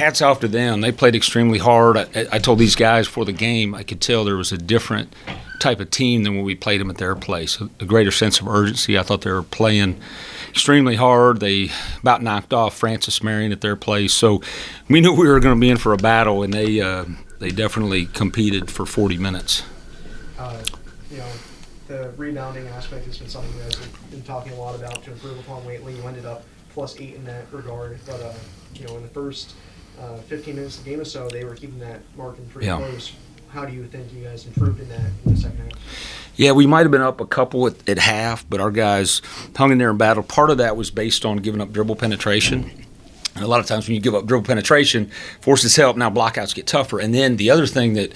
hats off to them. They played extremely hard. I told these guys before the game, I could tell there was a different type of team than when we played them at their place, a greater sense of urgency. I thought they were playing extremely hard. They about knocked off Francis Marion at their place. So we knew we were going to be in for a battle, and they definitely competed for 40 minutes. The rebounding aspect has been something you guys have been talking a lot about to improve upon lately. You ended up +8 in that regard. But, in the first 15 minutes of the game or so, they were keeping that margin pretty close. How do you think you guys improved in that in the second half? Yeah, we might have been up a couple at half, but our guys hung in there and battled. Part of that was based on giving up dribble penetration. And a lot of times when you give up dribble penetration, forces help, now blockouts get tougher. And then the other thing that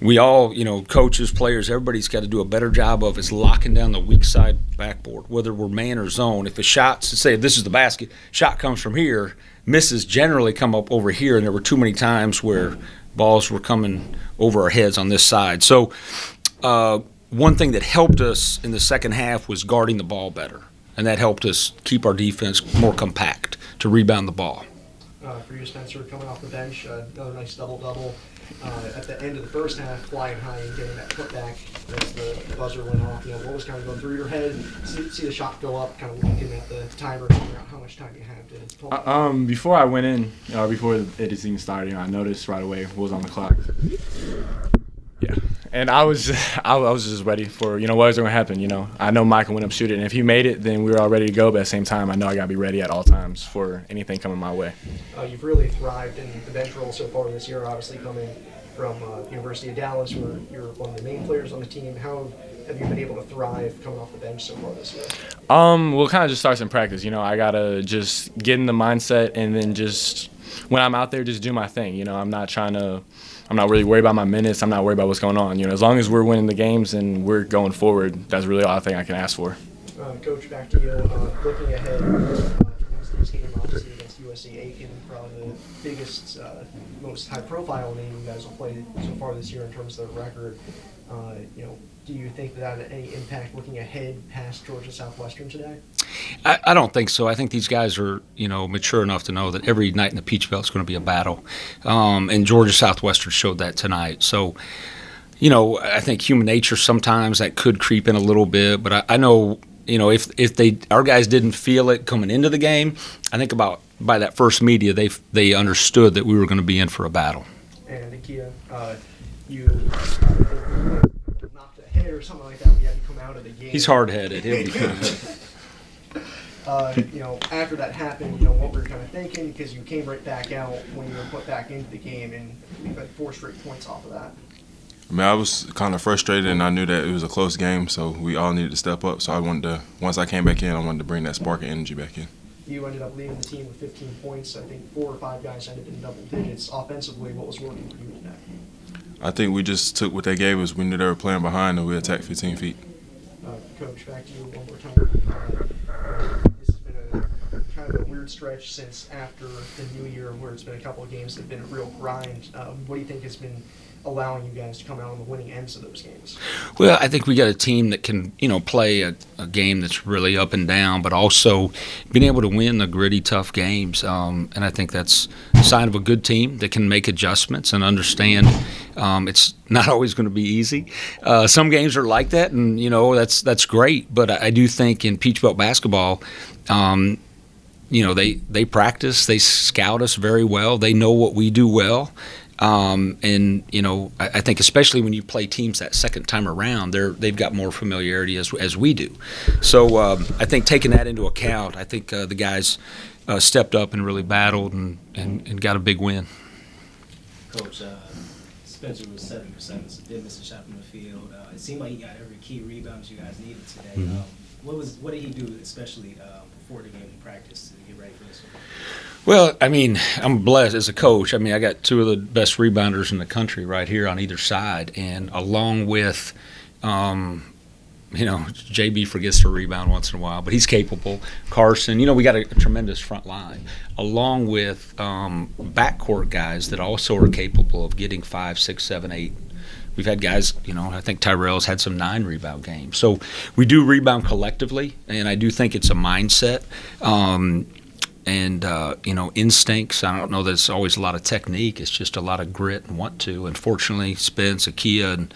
we all, coaches, players, everybody's got to do a better job of is locking down the weak side backboard, whether we're man or zone. If a shot, say if this is the basket, shot comes from here, misses generally come up over here, and there were too many times where balls were coming over our heads on this side. So one thing that helped us in the second half was guarding the ball better, and that helped us keep our defense more compact to rebound the ball. For you, Spencer, coming off the bench, another nice double-double. At the end of the first half, flying high and getting that putback as the buzzer went off. What was kind of going through your head? See the shot go up, kind of looking at the timer, figuring out how much time you have to pull. Before I went in, before it even started, I noticed right away what was on the clock. Yeah, and I was just ready for what was going to happen. I know Michael went up shoot it, and if he made it, then we were all ready to go. But at the same time, I know I got to be ready at all times for anything coming my way. You've really thrived in the bench role so far this year. Obviously, coming from University of Dallas, where you're one of the main players on the team. How have you been able to thrive coming off the bench so far this year? Well, it kind of just starts in practice. I gotta just get in the mindset, and then just when I'm out there, just do my thing. I'm not really worried about my minutes. I'm not worried about what's going on. As long as we're winning the games and we're going forward, that's really all I think I can ask for. Coach, back to you. Looking ahead, Wednesday's game obviously against USC Aiken, probably the biggest, most high-profile name you guys have played so far this year in terms of the record. Do you think that had any impact looking ahead past Georgia Southwestern today? I don't think so. I think these guys are, mature enough to know that every night in the Peach Belt is going to be a battle. And Georgia Southwestern showed that tonight. So, I think human nature sometimes that could creep in a little bit. But I know, if our guys didn't feel it coming into the game, I think by that first media, they understood that we were going to be in for a battle. And Akia, you knocked a head or something like that when you had to come out of the game. He's hard-headed. He'll be fine. After that happened, what were you kind of thinking? Because you came right back out when you were put back into the game, and we've had 4 straight points off of that. I was kind of frustrated, and I knew that it was a close game, so we all needed to step up. So once I came back in, I wanted to bring that spark and energy back in. You ended up leading the team with 15 points. I think 4 or 5 guys ended in double digits. Offensively, what was working for you today? I think we just took what they gave us. We knew they were playing behind, and we attacked 15 feet. Coach, back to you one more time. This has been kind of a weird stretch since after the new year, where it's been a couple of games that have been a real grind. What do you think has been allowing you guys to come out on the winning ends of those games? Well, I think we got a team that can, play a game that's really up and down, but also being able to win the gritty, tough games. And I think that's a sign of a good team that can make adjustments and understand it's not always going to be easy. Some games are like that, and, that's great. But I do think in Peach Belt basketball, they practice, they scout us very well. They know what we do well. I think especially when you play teams that second time around, they've got more familiarity as we do. So I think taking that into account, I think the guys stepped up and really battled and got a big win. Coach, Spencer was 7%, so did miss a shot from the field. It seemed like he got every key rebound you guys needed today. Mm-hmm. What did he do, especially before the game in practice, to get ready for this one? Well, I'm blessed as a coach. I got 2 of the best rebounders in the country right here on either side, and along with, JB forgets to rebound once in a while, but he's capable. Carson, we got a tremendous front line, along with backcourt guys that also are capable of getting 5, 6, 7, 8. We've had guys, I think Tyrell's had some 9 rebound games. So we do rebound collectively, and I do think it's a mindset. and instincts. I don't know that it's always a lot of technique. It's just a lot of grit and want to. And fortunately, Spence, Akia, and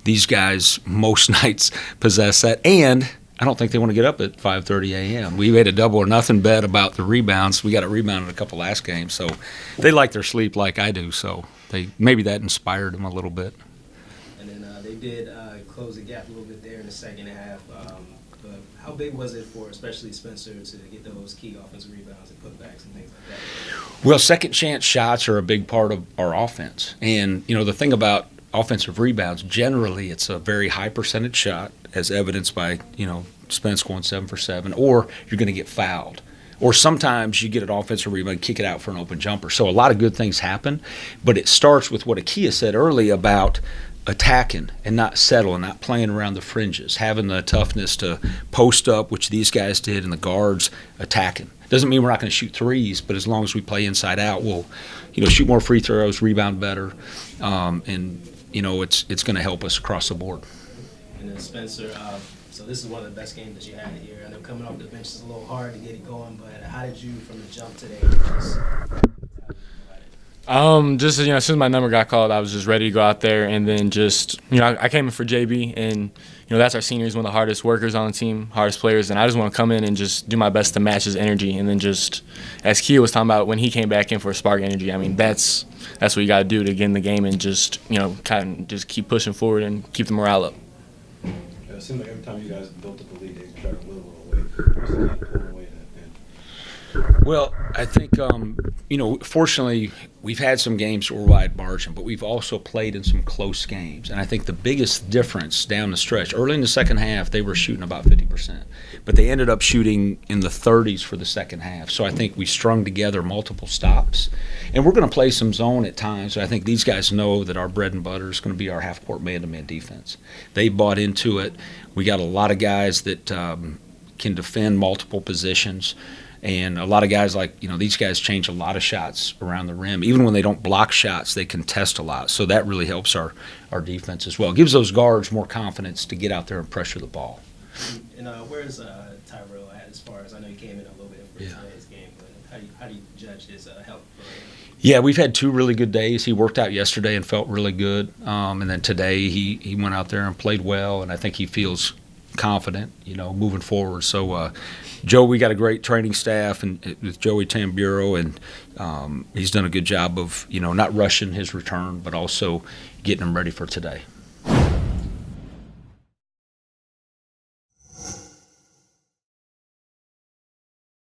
these guys most nights possess that. And I don't think they want to get up at 5:30 a.m. We made a double or nothing bet about the rebounds. We got a rebound in a couple last games, so they like their sleep like I do. So maybe that inspired them a little bit. And then they did close the gap a little bit there in the second half. But how big was it for especially Spencer to get those key offensive rebounds and putbacks and things like that? Well, second chance shots are a big part of our offense. And, the thing about offensive rebounds, generally it's a very high percentage shot, as evidenced by, Spence going 7 for 7, or you're going to get fouled. Or sometimes you get an offensive rebound and kick it out for an open jumper. So a lot of good things happen, but it starts with what Akia said early about attacking and not settling, not playing around the fringes, having the toughness to post up, which these guys did, and the guards attacking. Doesn't mean we're not going to shoot threes, but as long as we play inside out, we'll, shoot more free throws, rebound better, and it's going to help us across the board. And then Spencer, so this is one of the best games that you had here. I know coming off the bench is a little hard to get it going, but how did you, from the jump today, Just as soon as my number got called, I was just ready to go out there, and then just I came in for JB, and that's our senior. He's one of the hardest workers on the team, hardest players, and I just want to come in and just do my best to match his energy, and then just as Kia was talking about when he came back in for spark energy. I mean that's what you got to do to get in the game and just kind of just keep pushing forward and keep the morale up. It seemed like every time you guys built up the lead, they tried to whittle it away. What's the key pulling away that? Well, I think, fortunately, we've had some games where we're wide margin, but we've also played in some close games. And I think the biggest difference down the stretch, early in the second half, they were shooting about 50%, but they ended up shooting in the 30s for the second half. So I think we strung together multiple stops. And we're going to play some zone at times. I think these guys know that our bread and butter is going to be our half-court man-to-man defense. They bought into it. We got a lot of guys that can defend multiple positions. And a lot of guys these guys change a lot of shots around the rim. Even when they don't block shots, they contest a lot. So that really helps our defense as well. It gives those guards more confidence to get out there and pressure the ball. And where's Tyrell at as far as, I know he came in a little bit for today's game, but how do you judge his health? Yeah, we've had 2 really good days. He worked out yesterday and felt really good. And then today he went out there and played well, and I think he feels confident, moving forward. So, Joe, we got a great training staff and with Joey Tamburo, and he's done a good job of, not rushing his return, but also getting him ready for today.